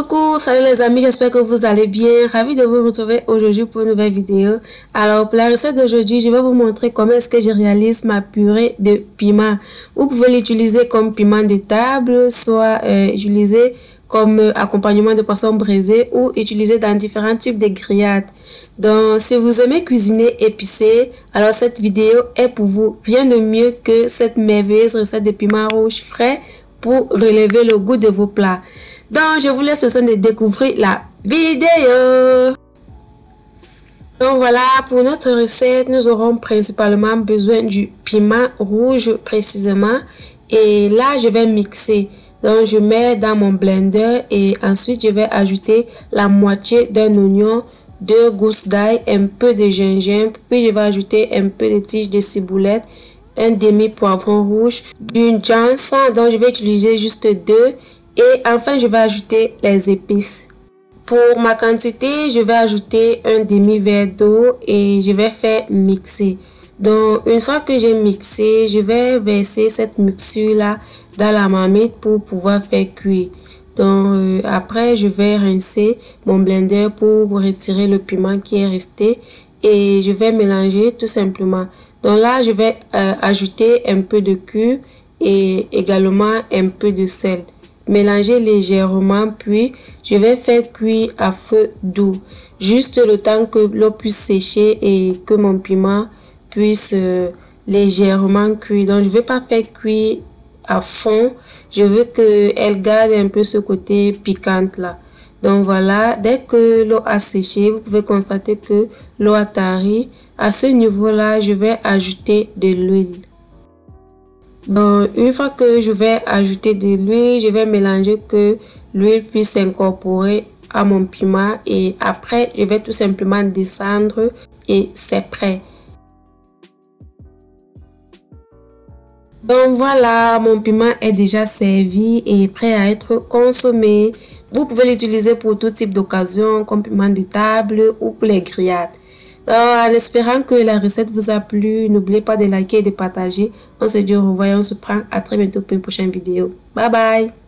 Coucou, salut les amis, j'espère que vous allez bien. Ravi de vous retrouver aujourd'hui pour une nouvelle vidéo. Alors pour la recette d'aujourd'hui, je vais vous montrer comment est-ce que je réalise ma purée de piment. Vous pouvez l'utiliser comme piment de table, soit utiliser comme accompagnement de poisson braisé ou utiliser dans différents types de grillades. Donc si vous aimez cuisiner épicé, alors cette vidéo est pour vous. Rien de mieux que cette merveilleuse recette de piment rouge frais pour relever le goût de vos plats. Donc, je vous laisse le soin de découvrir la vidéo. Donc, voilà, pour notre recette, nous aurons principalement besoin du piment rouge précisément. Et là, je vais mixer. Donc, je mets dans mon blender et ensuite, je vais ajouter la moitié d'un oignon, 2 gousses d'ail, un peu de gingembre. Puis, je vais ajouter un peu de tige de ciboulette, un demi-poivron rouge, d'une jance. Donc, je vais utiliser juste 2. Et enfin, je vais ajouter les épices. Pour ma quantité, je vais ajouter un demi-verre d'eau et je vais faire mixer. Donc, une fois que j'ai mixé, je vais verser cette mixture-là dans la marmite pour pouvoir faire cuire. Donc, après, je vais rincer mon blender pour retirer le piment qui est resté. Et je vais mélanger tout simplement. Donc là, je vais ajouter un peu de cuivre et également un peu de sel. Mélanger légèrement, puis je vais faire cuire à feu doux. Juste le temps que l'eau puisse sécher et que mon piment puisse légèrement cuire. Donc, je ne vais pas faire cuire à fond. Je veux qu'elle garde un peu ce côté piquant là. Donc, voilà. Dès que l'eau a séché, vous pouvez constater que l'eau a tari. À ce niveau-là, je vais ajouter de l'huile. Donc, une fois que je vais ajouter de l'huile, je vais mélanger que l'huile puisse s'incorporer à mon piment et après, je vais tout simplement descendre et c'est prêt. Donc voilà, mon piment est déjà servi et prêt à être consommé. Vous pouvez l'utiliser pour tout type d'occasion, comme piment de table ou pour les grillades. En espérant que la recette vous a plu, n'oubliez pas de liker et de partager. On se dit au revoir et on se prend à très bientôt pour une prochaine vidéo. Bye bye!